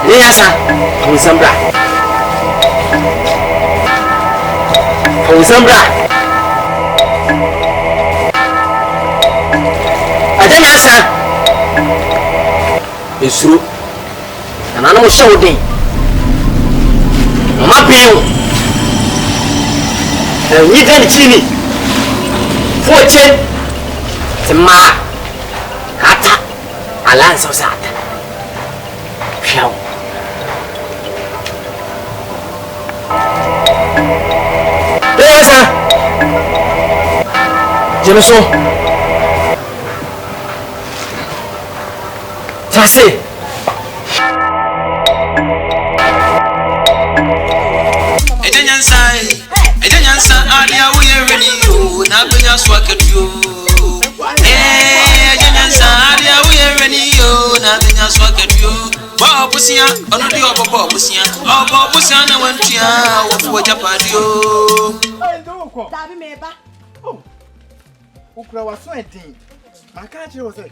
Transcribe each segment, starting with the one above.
Nyansa, Usambra. Usambra. Agya Nyansa. Esuru. Na no show din. Mama pin. Ni dan chini. Fortune. Tma. Hata. Alanso sata. Piao. Nyansa. Jemeso. Tase. Nyansa Agya we ready you na benya swaketio Nyansa Agya we ready you na benya swaketio ba busia ono di obobo busia na wantua wo japadio Dabi meba oh ukura waso edin maka che wo se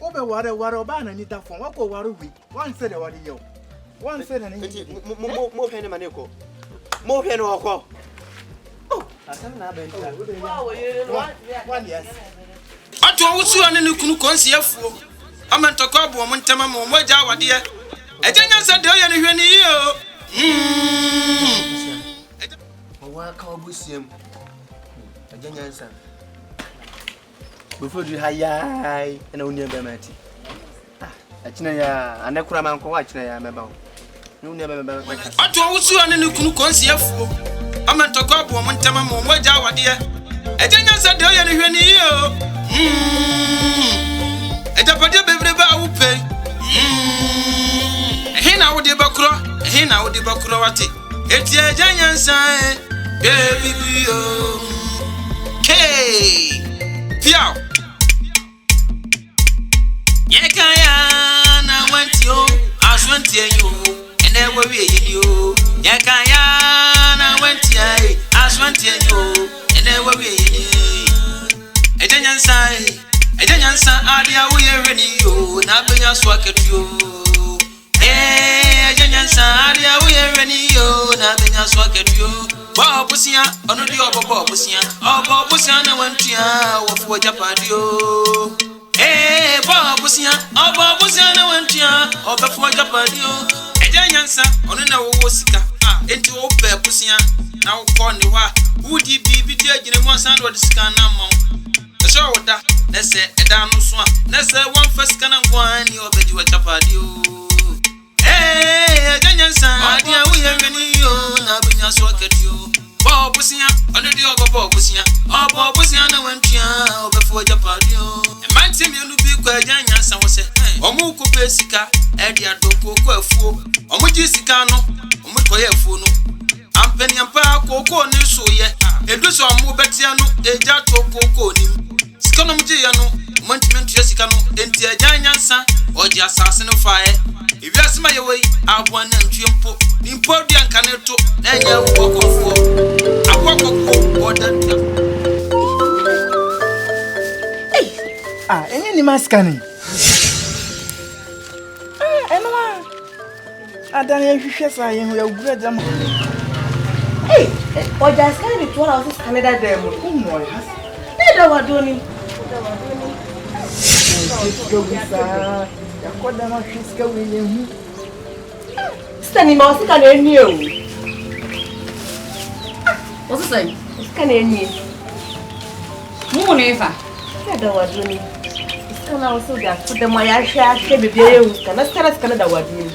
obe ware oba na ni da fon wako ware wi wan se de ware yo wan se de ni mo hene maneko mo hene wako asem na ba ntia one yes ato wusu ane ne kunu konsi afuo amantoko abo mo ntema mo moja awade Agya Nyansa de oye ne hwani yo wa ka obusiam Agya Nyansa before you hayai na unia be mati achina ya anekura manko wa achina ya meba no unia be ato wusu ane ne kunu konsi afuo amantoko abo mo ntema mo moja awade Agya Nyansa de oye ne hwani yo Ejapade bebre ba wupe Hina wodi bakro wate eti Agya Nyansa baby bio K piao Yekaya na wantio aswantie yo ene wawie yinio Yekaya na wantie aswantie yo ene wawie yini Agya Nyansa Agya we ready yo na benya swaketio Agya Nyansa Agya we ready yo na benya swaketio ba busia ono di obobo busia na wantua wo japadio ba busia na wantua obefo japadio Agya Nyansa ono na wo sika enti wo pe busia na wo ko ni wa wudi bibi di agine mo san do sika na mo so woda na se eda no so na se one first kana ngwan ni obedi wa japadio Agya Nyansa Agya we ready yo na benya swaketio ba busia ono di obobo busia na wantua obefo japadio manti mi anu bi kwa Agya Nyansa wo se omu ko pe sika e di adoko ko afuo omu ji sika no omu ko ye afuo no ampeni ampa koko ni so ye edu so omu betia no eja to koko ni sika no mji ya no mantimento ya sika no enti Agya Nyansa oji asase no fae If asima ye we abwa na ntwempo nimpo di ankaneto na nya wokofo akwakoko odantia enye ni maskani enwa adan ya hwehwe sa ye hu ya gura jam oja skani to na osis Canada dem mo has da wadoni yakoda ma fiska we hu stani ma osika na eni o osisai osika na eni mu ne fa da wadoni iskana oso da kuda ma ya hwe bebia ye hu skana skana da wadoni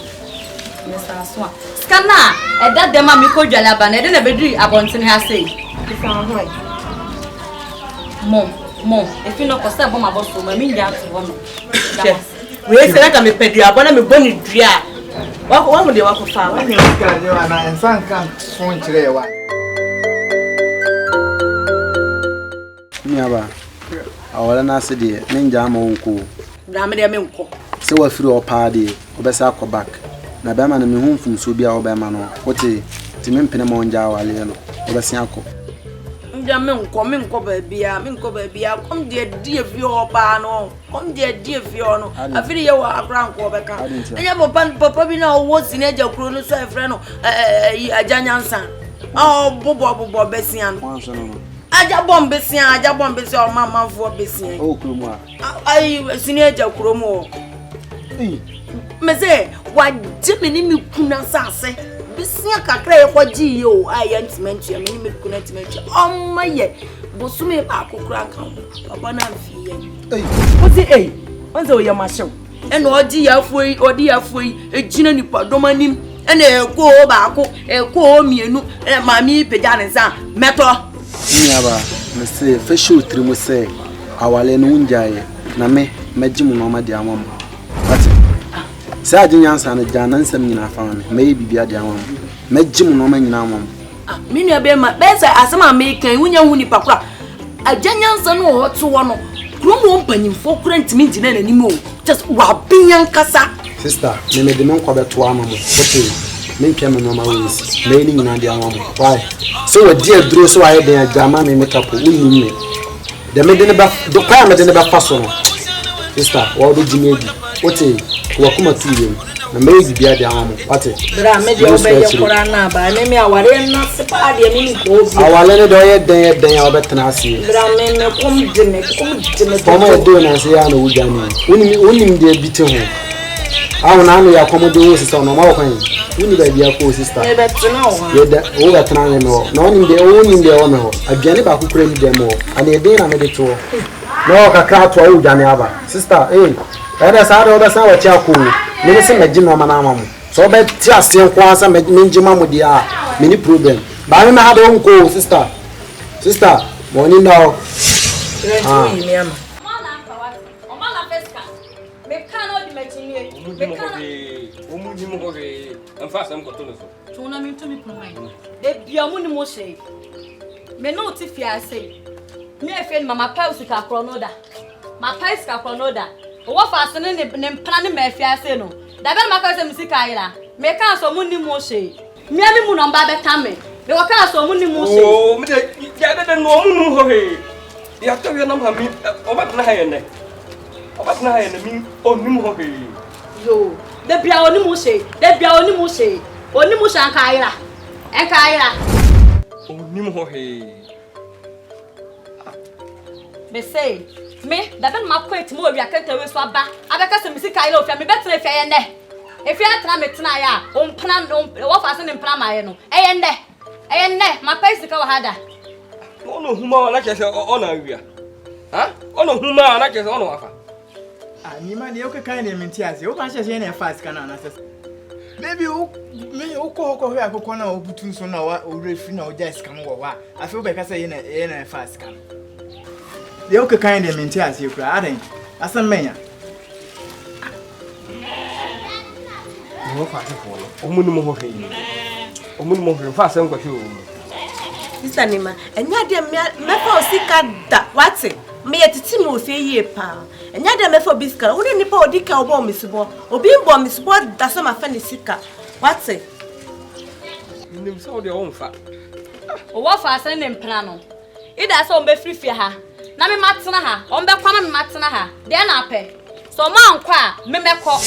nesa so skana eda dem ma mi ko dwala ba na ede na bedri abonten ha sei isa ho mo if you no ko se bo ma bo so ma mi nja to ho no we say that me pedi abona me boni dua wa mo de wa ko fa wa ni ska de wa na ensan kan fon kire wa ni aba awala na se de ninja ma wonko na me de me nko se wa firi opa de obesa akọ back na be ma na me humfum so bia obema no wote ti me mpene mo nja awale no obesa akọ dia men ko ba bia kom dia die fi oba no kom dia die fi no afiri ye wa akran ko be ka enya papa bi na wo sine Agya kuro no so efre no Agya Nyansa bobo besian Agya bomb besian o mama fo besian kuromu ai sine Agya kuro mo meze wa jimi ni mi kuna sase bisia kakra ye kwaji yo ayantment ya mi kuna tment omaye bosume akokura kan baba na mfie oti onze o yamashew eno odi yafuyi ejina nipa domanim ena eko baako eko mienu mami peja ne sa meto niaba me se fesho trimu se awale no unjaye na me mejimu no ma dia amam ati se Agya Nyansa na jana nsam nyina fa me bibia dia amam mejimu no ma nyina amam minu ya be ma besa asema American wunya hu nipa kura Agya Nyansa no hoto no kromo mpanyimfo kura ntimi gina na nimo just wa binyan kasa sister me de men ko beto amam okay men twem no ma wesi me ni nyina dia amam why so we dia duro so aye den Agya me make up wuni me de me de ne ba do kwa me de ne ba faso no sister wa do jimeji ote wa kuma tuye na me bibia dia amam wate bra me de obeye kora na ba ne me aware na sepa de me ni ko bi awale ne do ye den obetena ase bra me kum dime Pomo do na se ya no wujani. Unim de bite ho. Awu na no ya komo de wo sister no ma kwan. Uni ba bia ko sister. E betena ho. Ye da wo betena ne no. Na onim de o me ho. Aduane ba ku kura mi dem ho. Ana e bin na me de to. No kakra to wo wujani aba. Sister, Ada sa do ba sa wa ti akọ. Me se meji no ma na amamu. So be ti ase nko ansa me njima mu dia. Me ni problem. Ba me ha do nko sister. Sister, money now. Mama Pausica Cronoda. My Paisca Cronoda. What fast and planning my fiancé no. That Macas and Sicaila. Make us a mundi moshe. Miami Moon on Baba Tammy. They were cast on mundi moshe. Oh, gather than no moon. You have to be a number of me. What Nahane? What Nahane mean? Oh, Nimohe. Yo, the Biaoni Moshe, the Biaoni Moshe, or Nimusha and Kaira. And Kaira. Oh, Nimohe. They say, me, that then my quit more, I can't tell you so bad. I got some music I love, and me better if I end there. If you are trying to try, plan, what fasten in Pramano, and there, my face to cover harder. Oh, no, whom I just honor you. Huh? Oh, no, whom I just honor. Ni ma de o kan na mentiase o ba hye na fast kana na sese maybe o me o ko hwe akoko na obutu nso na o refi na o just kan wo wa afi o be ka say na fast kana de o kan na mentiase kura adan asan menya no fast for o mu ni mo hwe o mu ni mo hwe fast en ko hwe o sister Nima enya de me fa osika da wate me yetiti mo fe yie pa enya de me fa biska wo ni pa odika obo misibo obi mbo misibo da so ma fa ni sika wate nim so de on fa O wa fa san ne mpra no ida so on be free ha na me matena ha on be kwa me matena ha de na ape so ma nkwa a me mekọ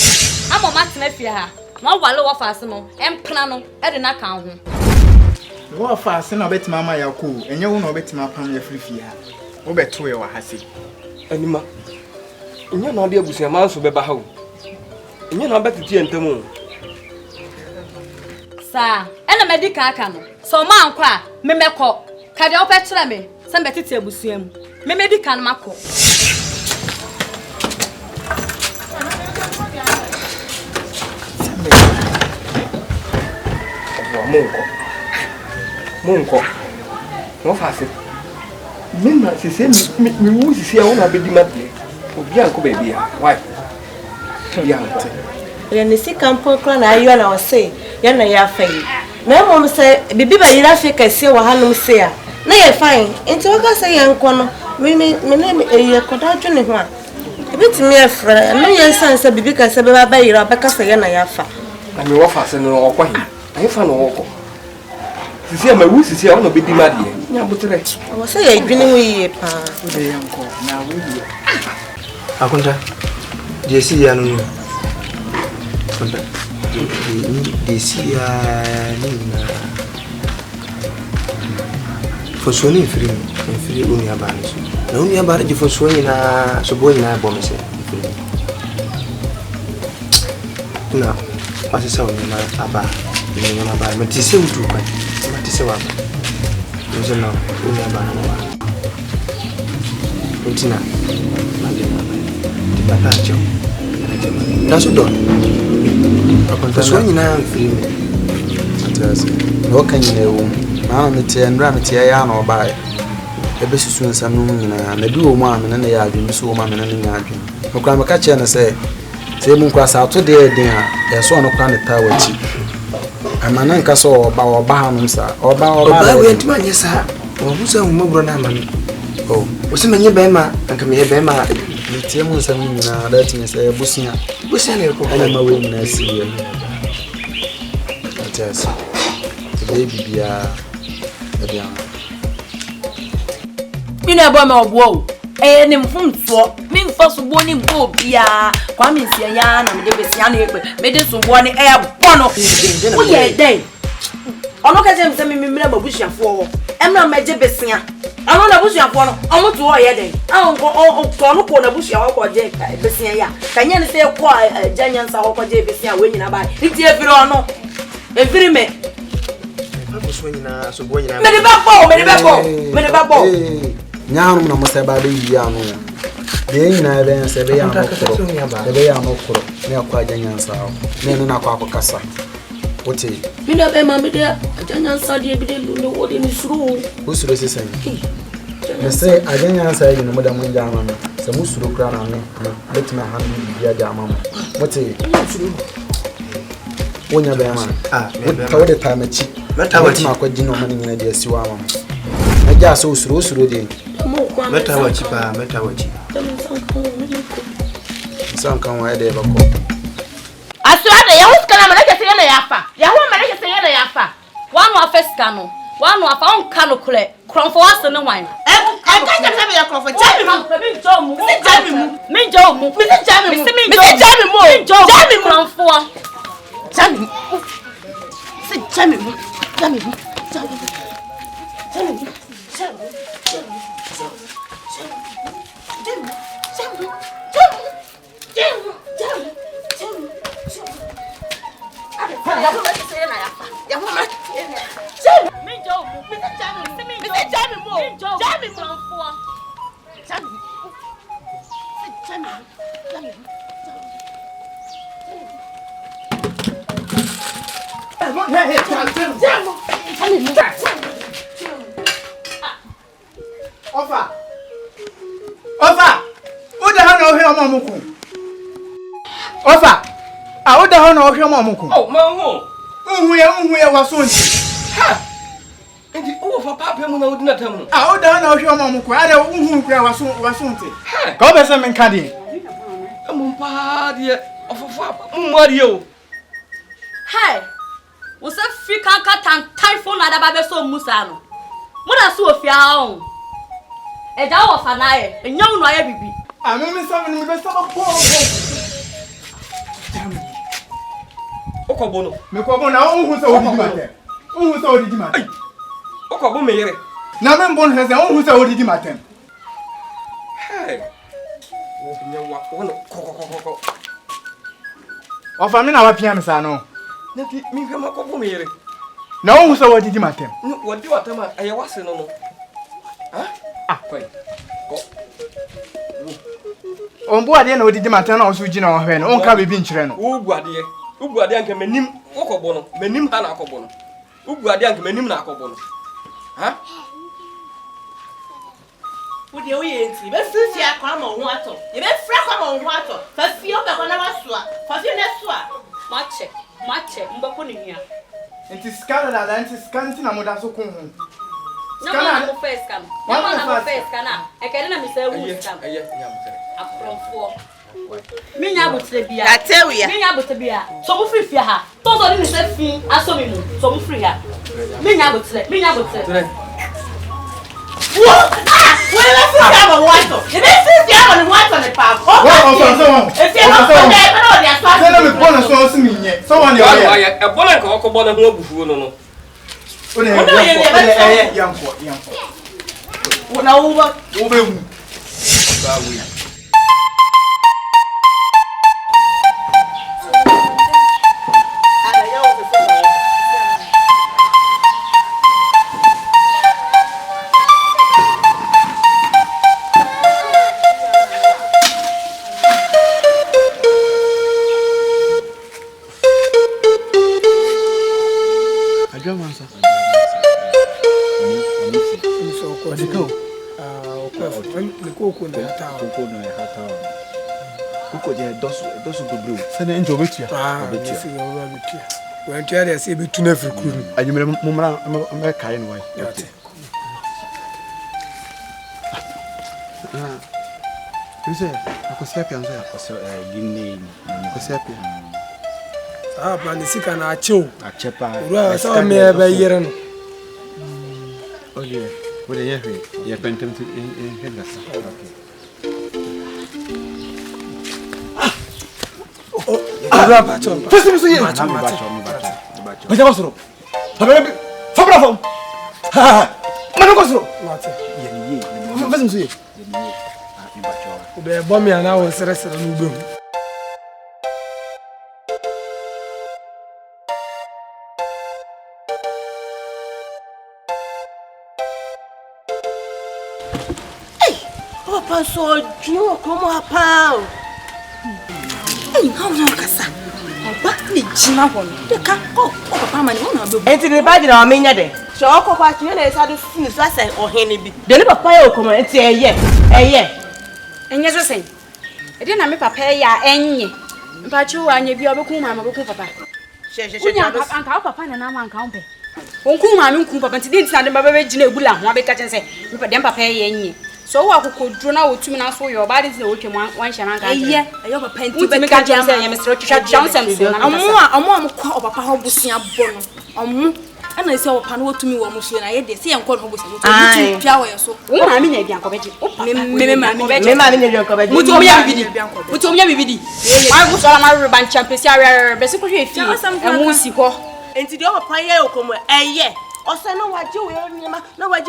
amo matena fie ha na wale wo fa san no empra no e de na kan ho wo fa se na obetima ma yakọ enye wo na obetima pam ya free ha wo beto e wa hase anima nya na de abusia ma so be ba ha o nya na betutu entamu sa ena medical aka no so ma nkwa a me mekọ ka de wo pe kire me se betiti abusia mu me medical no makọ Monko. No fast. Minna se me usi se ona be di mate. Obi anko be bia. Why? Ya ante. ya ni sika mpo kra na ayo na wose ya na ya fai na mo se bibi ba yira fe kase wa hanum se a na ye fine enti waka se ye nko no me ye koda dwene ho a ebitimi afra na ye sanse bibi kase be ba yira ba kase ye na ya fa Na me wo fa se no okwa hi. Ayi fa no woko. Sisi amawu sisi a wono bedi ma de. Nya botere. Wo say ya dwene wo yie pa. Wo de yanko na wo yi. Akunta. Jesi ya no. Akunta. Jesi ya ni na. Fosoni free unia bani so. Na unia bani je fosoni na so boy na bo me se. Na. Pasi sa unia na aba. Ni na ba. Me ti se utu kwa. Me ti se wa. Nje na unia bani na. Untina. Di bata cho. Na so do. Akonta so nyina free me. Atase. No kan nyina ewu. Na mete ndra mete ya na obae. Ebe susu nsam no nyina na bi wo mu amene na ya adwin so wo mu amene na nya adwin. Okra me ka che na se mu nkwa sa to de den a ya so no kwa ne ta wachi. Amana nka so oba hanum sa. Oba we ntima nya sa. Wo musa wo mabro na amane. Oh, wo se manye be ma, anka me be ma. Mete mu nsam nyina da tinye se busia. Busia ne ko. Ana ma we nyina siye. Atase. Bibia ebia Mini abo ma obo ni mfumfo mi mfaso bo ni bo bia kwa mi nsia ya na me de besia na ekpe me de so bo ni bo no wo ye den ono ka je mi mira babusuafo wo emra ma je besia ono na busuafo no omo to wo ye den an ko no ko na busuafo ko je besia ya kanya ni se ko Nyansa ko je besia we nyina ba iti efiri ono efiri me So boy na. Me de babo. Nyaanum na mose ba be yi anu ya. De nyina be nse be ya no koro. Be ya no koro. Me akwa Agya Nyansa. Me no na akwa akokasa. Wote. Me na be ma me de Agya Nyansa de bi de lu wo de ni suru. Wo suru sesen. Me say Agya Nyansa yi no mo da mo nja ama me. Se mo suru kra na me. Betima han bi ya de ama mo. Wote. Wonya be ma. Me wo de ta machi. Meta wachi makwaji no mani nyina de asiwa ama. Agya so usuro de. Meta wachi pa, meta wachi. Sankan wa de bako. Asua de ya huskana manake se na yafa. Ya ho manake se na yafa. Wanu afeska no. Wanu afa on ka no kure. Kronfo wase ne wan. Ka se ya kronfo jami mu. Mi jo mu. Mi jami mu. Mi jo mu. Mi jami mu. Mi jami mu. Jami mu kronfo. Jami mu. Si jami mu. Jami mu. Jami mu. Jami mu. Ofa! Uda hana ohe omo muku. Ofa! Ah, uda hana ohe omo muku. Oh, ma ho. Unhu ye wasonti. Ha. Endi o fa papa mu na odina tam no. Ah, uda hana ohe omo muku. Ada unhu kura wasonti. Ka obe se menka de. Amu pa de ofofa mu mari o. Hey. Wo se fi kanka tan typhoon ada ba be so musa no. Mo da so ofia ha. Eja wo fa na ye, enyam no aye bibi. Amemi sabe ni me be saba po. Okobo no. Me ko bo na unhu se odidi matem. Unhu se odidi matem. Okobo me yere. Na me mbon se unhu se odidi matem. Hey. Wo binya wa wono kokokokoko. Ofa me na wa pia me sa no. Na ti mi hwe makobo me yere. Na unhu se odidi matem. No, wodi watama aye wase no no. Ha? Ah, kwai. Go. Ombo ade na odidi matem na oso gi na ohwe no. Onka bebi nkyere no. Ugu ade anke manim okobo no. Manim ha na akobo no. Ugu ade anke manim na akobo no. Ha? Udi o ye nti be frisi akwa ma ho ato. Ye be fra kwa ma ho ato. Fa fi o be kwa na wasoa. Fa fi na soa. Mache mbako ni nia. Enti skala la enti skanti na moda so kun hu. Nyama na mo face kan. Nyama na mo face kana. E kede na mi se wu skam. Aye, nyamtere. Afrofo. Me nya botre bia. I tell you. Me nya botre bia. So mo free fia ha. To so ni se fi aso mi mu. So mo free ha. Me nya botre. What? Well, let's see how I want to. If it's how I want on the park. If you're not going there, I know they're fast. Let me put a sauce in me. Someone you're a bullet or a bullet who before no. Young boy. Now over. Dosu dobru. Sene enjo betia. Betia. When you are say between every crew. Anyumre mumra am kai no wai. Ise, akosiapia nzo ya koso ginne. Akosiapia. Plan sika na achew. Achepa. Ura so me ebe yere no. Oye, wole yehe, ye pentem in hedasa. Okay. Ura bacho. Fesi musu ye. Bacho. Bacha kosoro. Fabele. Fabra fam. Ha. Mano kosoro. Mate. Ye. Fesi musu ye. Bacho. Be bomi ana wo sere no ugbe. Papa so you come up. How long kasa? Oba ni jina ho. De ka papa ma ni wona be. Enti ni ba jina o menya de. So okokwa kire na esa do sini so asa ohene bi. De ni papa ya okomo enti eye. Enye so sen. E de na me papa ya enye. Mpa chi wo anya bi obeku ma obeku papa. Unya anka papa na na ma anka ompe. Onku ma me nku papa enti de ntina de baba be jina egula ho abeka chense. Mpa de papa ya enye. So wa kokodro na wotumi na so yo ba de na wotwe wan hye na nka ayo papa enti be ka chense ya mesro twatwa nsem so na omo kwa papa ho busia bo no omo ana ese papa no wotumi wo mo so na ye de se enko no busia wotumi twa wo so wo ma me nya bi anko beje me ma me nya bi anko beje mutu omya bibidi wa go so na reba champesi awere be se ko hwe fi emu si ko enti de papa ye okomo eye ose no waje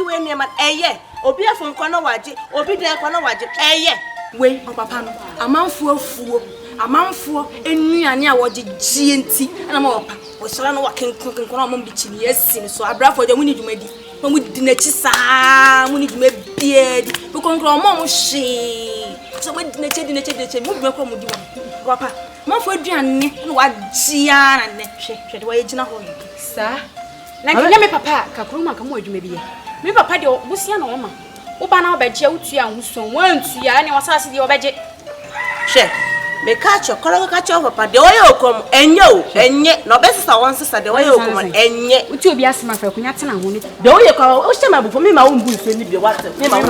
we niema eye obi afon kwa no waje obi den kwa no waje eye we papa no amanfo enuane a woje gie enti na ma papa wo sora no wakenkon na mo bi chini esi so abrafo je muni dwumadi mo di na chi saa muni dwuma biedi be konkro mo hwe so we di na chi mo bi ko mo di wo papa manfo aduane na wajia na ne hwe de wo gina ho sa na kenya me papa kakuruma ka mo adwuma biye me papa de busia na woma wo ba na obeje utua huson wantua ne wasase de obeje hwe me kacho koro kacho papa de oye okom enye no besisa won sisa de oye okom enye uti obi asema fa kunya tena ho ne de oye kwa o shema bufo me ma wo mbu nso ni bi wate me ma wo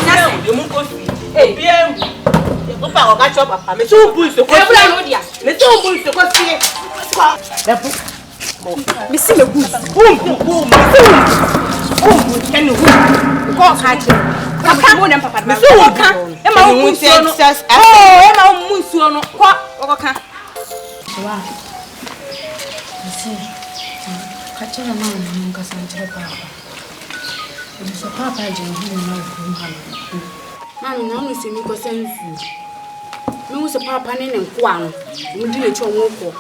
na de mu ko fi bi en ko pa ko kacho papa me so mbu nso ko fi no dia me so mbu nso ko fi ko me si me boom can you go catch papa mo dem papa me so wo ka e ma wo nsuo no e ma wo nsuo no ko ka wa si catch na ma mo ka san chere papa so papa je hin na ko ma no no se mi ko sensu me wo se papa ne nko ano mo di le cho wo ko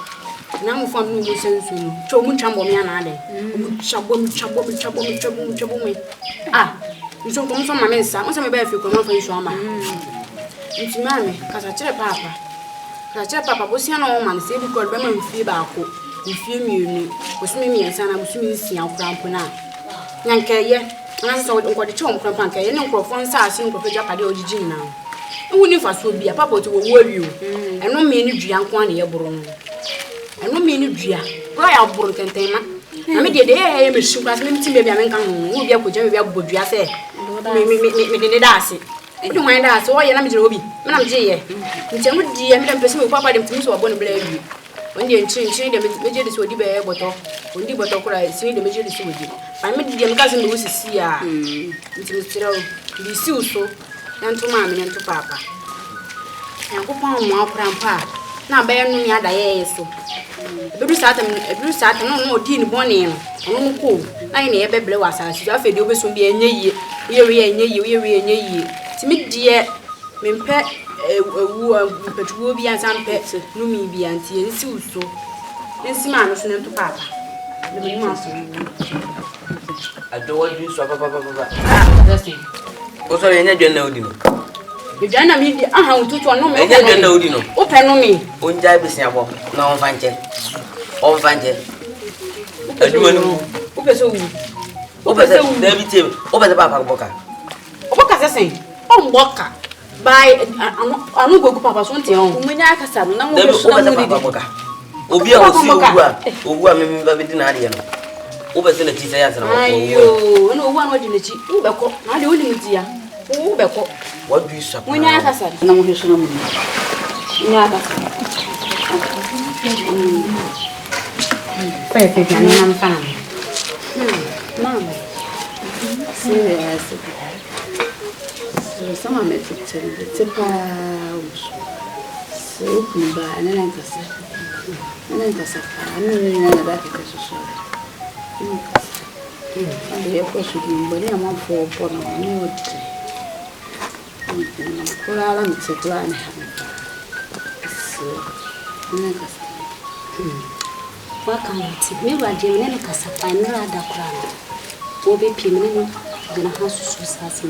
na mo fam no mo sensu no cho mo twambo me ana ade mo chabo me nso ko nso ma me nsa nso me ba fi ko ma fa nso ama nti ma me kasa kire papa bo sia na wo man se bi ko be ma mfie ba ko mfie mienu wo se me miensa na wo se me nsia krampo na nyankeye na so ko de che wo krampo nkaye ne nkrofo nsa ase nkrofo japade ogigi na wo ni fa so bia papa to wo awi o eno me ni dua nko na ye boro no eno me ni dua bro ya boro tentema na me de ye me hwu class me ti be bia me nka ho wo bia ko je me bia bodua se me de dase You mind us, why I'm Joby? Madam J. Until what dear, Madam Pessimum, Papa, them to so abon blame you. When they change the majority would be able to, when the bottle cry, see the majority would be. I met the cousin who is here. Be so, and to mammy and to papa. And go upon more grandpa. Now, bear me at the so. Bruce Saturn, no dean bonnie, no cool. I never blow us as you have a do soon be a ye, ye. To me, dear, men pet a petroleum and pets, no me be auntie and so. And Simon to papa. I don't want you so, papa. That's it. Also, I know you. You done me, how to no me. I know you. Open on me. One die be simple. No one find it. All find it. I do know. Open so. Open the papa boca. What can I say? Oh, Walker. By I don't go papa's one thing. When I can say, no more boca. Obia was you who are maybe dinner. Over the teacher answer. You know one in the cheap. I do only dear. What do you say? When I can say, no more. Perfect, and I'm fine. Mamma. Serious. Some of it it's a house. So, by an anchor. And then I'm really back at the shop. And the airport should be, but I'm on for a new day. I'm a plan. So, wakati niba je nene kasafanyira dakurana obe pimene gana hasu susasi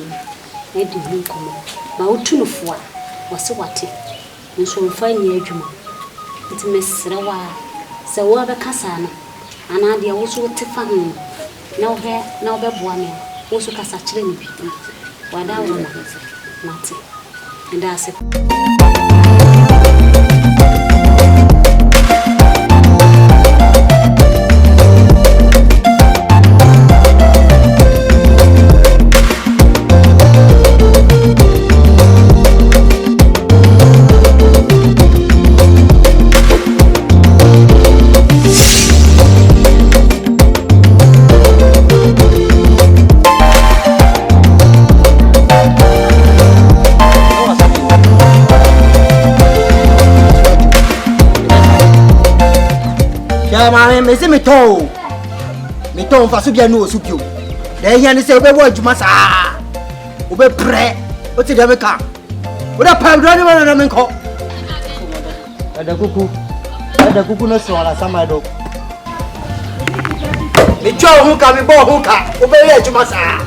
ne di hunkomo ba utunufua wase wate nso mfanye adwuma nti mesrewa se wo be kasa no ana de wo so te fa ho na obe boa me wo so kasa kire ni bi wada wo na mate ndase me se me to fa so bia no so bio da hia ne se obewo adwuma saa obe pre o ti de me ka o da pa do ne na me nko ada kuku no so ala sama do me jo hu ka me bo hu ka obe ye adwuma saa